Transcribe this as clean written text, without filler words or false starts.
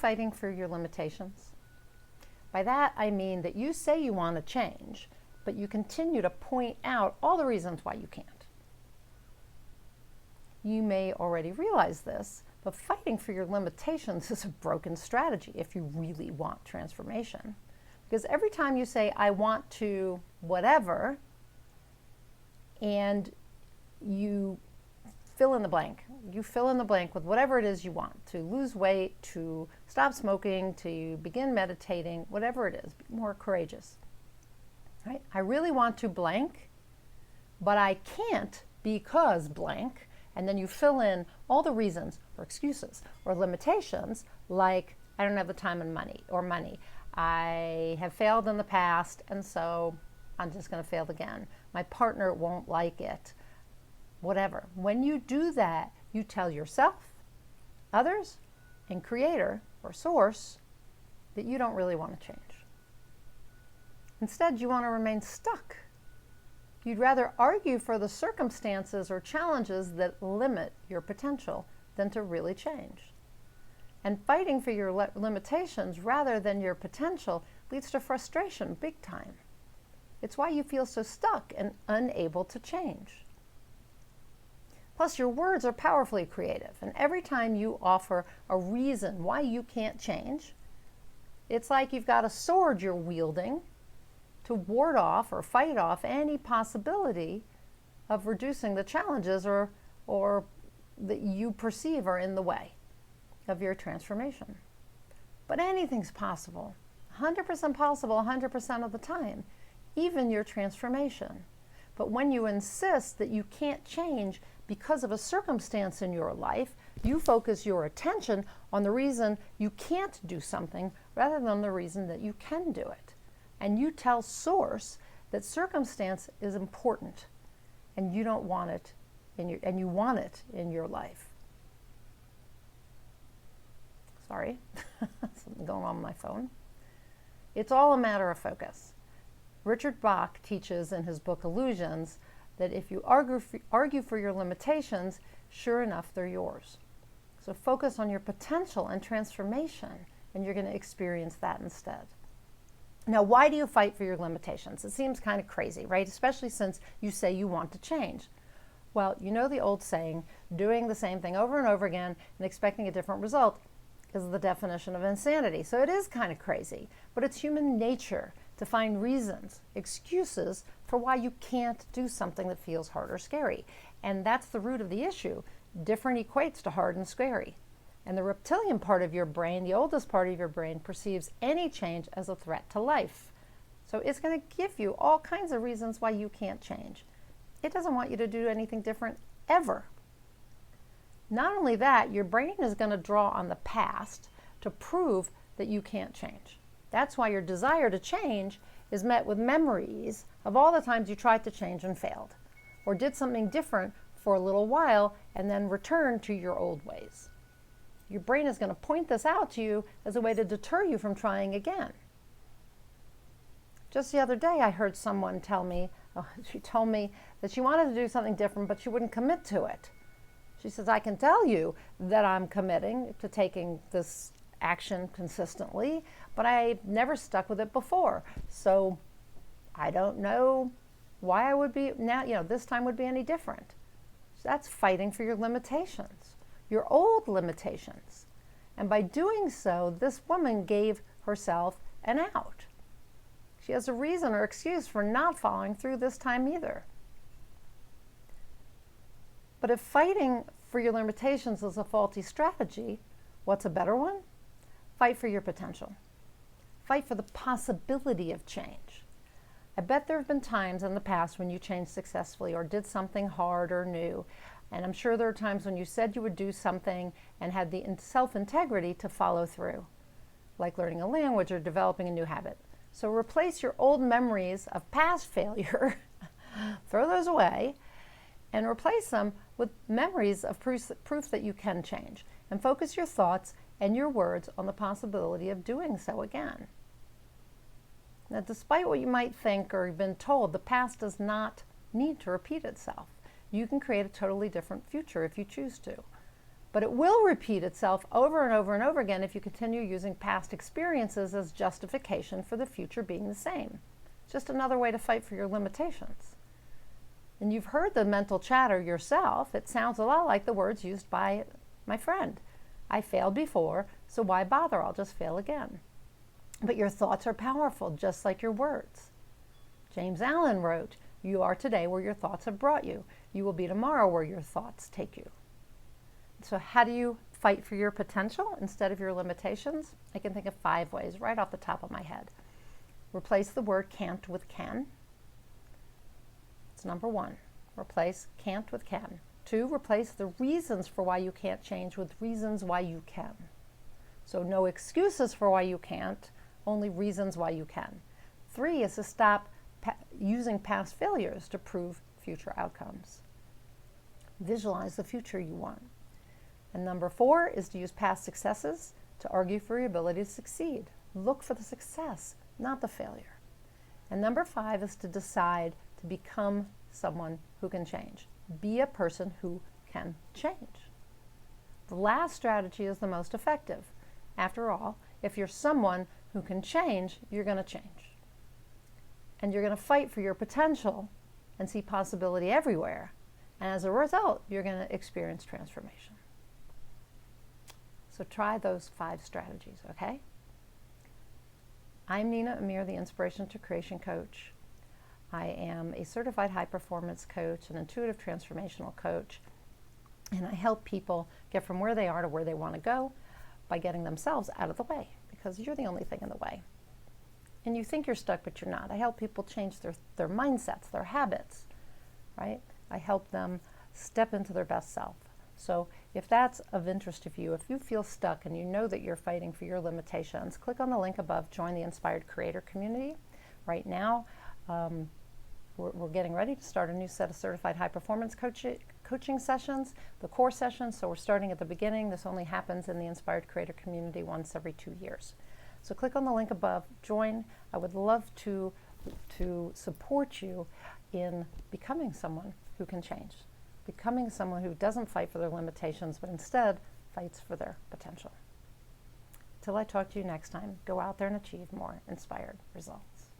fighting for your limitations? By that, I mean that you say you want to change, but you continue to point out all the reasons why you can't. You may already realize this, but fighting for your limitations is a broken strategy if you really want transformation. Because every time you say, I want to whatever, and you fill in the blank. You fill in the blank with whatever it is you want, to lose weight, to stop smoking, to begin meditating, whatever it is, be more courageous. Right? I really want to blank, but I can't because blank. And then you fill in all the reasons or excuses or limitations, like I don't have the time and money, I have failed in the past, and so I'm just going to fail again. My partner won't like it. Whatever. When you do that, you tell yourself, others, and creator or source that you don't really want to change. Instead, you want to remain stuck. You'd rather argue for the circumstances or challenges that limit your potential than to really change. And fighting for your limitations rather than your potential leads to frustration big time. It's why you feel so stuck and unable to change. Plus, your words are powerfully creative, and every time you offer a reason why you can't change, it's like you've got a sword you're wielding to ward off or fight off any possibility of reducing the challenges or that you perceive are in the way of your transformation. But anything's possible, 100% possible 100% of the time, even your transformation. But when you insist that you can't change because of a circumstance in your life, you focus your attention on the reason you can't do something rather than the reason that you can do it. And you tell Source that circumstance is important and you don't want it and you want it in your life. Sorry, something going on with my phone. It's all a matter of focus. Richard Bach teaches in his book Illusions that if you argue for your limitations, sure enough, they're yours. So focus on your potential and transformation, and you're going to experience that instead. Now, why do you fight for your limitations? It seems kind of crazy, right? Especially since you say you want to change. Well, you know the old saying, doing the same thing over and over again and expecting a different result is the definition of insanity. So it is kind of crazy, but it's human nature to find reasons, excuses for why you can't do something that feels hard or scary. And that's the root of the issue. Different equates to hard and scary. And the reptilian part of your brain, the oldest part of your brain, perceives any change as a threat to life. So it's going to give you all kinds of reasons why you can't change. It doesn't want you to do anything different ever. Not only that, your brain is going to draw on the past to prove that you can't change. That's why your desire to change is met with memories of all the times you tried to change and failed, or did something different for a little while and then returned to your old ways. Your brain is going to point this out to you as a way to deter you from trying again. Just the other day, I heard someone tell me, she told me that she wanted to do something different, but she wouldn't commit to it. She says, I can tell you that I'm committing to taking this action consistently, but I've never stuck with it before. So I don't know why I would be now, this time would be any different. So that's fighting for your limitations, your old limitations. And by doing so, this woman gave herself an out. She has a reason or excuse for not following through this time either. But if fighting for your limitations is a faulty strategy, what's a better one? Fight for your potential. Fight for the possibility of change. I bet there have been times in the past when you changed successfully or did something hard or new. And I'm sure there are times when you said you would do something and had the self-integrity to follow through, like learning a language or developing a new habit. So replace your old memories of past failure, throw those away, and replace them with memories of proof that you can change. And focus your thoughts and your words on the possibility of doing so again. Now, despite what you might think or have been told, the past does not need to repeat itself. You can create a totally different future if you choose to. But it will repeat itself over and over and over again if you continue using past experiences as justification for the future being the same. It's just another way to fight for your limitations. And you've heard the mental chatter yourself. It sounds a lot like the words used by my friend. I failed before, so why bother? I'll just fail again. But your thoughts are powerful, just like your words. James Allen wrote, "You are today where your thoughts have brought you. You will be tomorrow where your thoughts take you." So how do you fight for your potential instead of your limitations? I can think of 5 ways right off the top of my head. Replace the word can't with can. That's number 1. Replace can't with can. 2, replace the reasons for why you can't change with reasons why you can. So no excuses for why you can't, only reasons why you can. 3 is to stop using past failures to prove future outcomes. Visualize the future you want. And number 4 is to use past successes to argue for your ability to succeed. Look for the success, not the failure. And number 5 is to decide to become someone who can change. Be a person who can change. The last strategy is the most effective. After all, if you're someone who can change, you're going to change. And you're going to fight for your potential and see possibility everywhere. And as a result, you're going to experience transformation. So try those 5 strategies, okay? I'm Nina Amir, the Inspiration to Creation Coach. I am a certified high-performance coach, an intuitive transformational coach, and I help people get from where they are to where they want to go by getting themselves out of the way, because you're the only thing in the way. And you think you're stuck, but you're not. I help people change their mindsets, their habits, right? I help them step into their best self. So if that's of interest to you, if you feel stuck and you know that you're fighting for your limitations, click on the link above, join the Inspired Creator community. Right now, we're getting ready to start a new set of certified high-performance coaching sessions, the core sessions. So we're starting at the beginning. This only happens in the Inspired Creator community once every 2 years. So click on the link above, join. I would love to support you in becoming someone who can change, becoming someone who doesn't fight for their limitations, but instead fights for their potential. Till I talk to you next time, go out there and achieve more inspired results.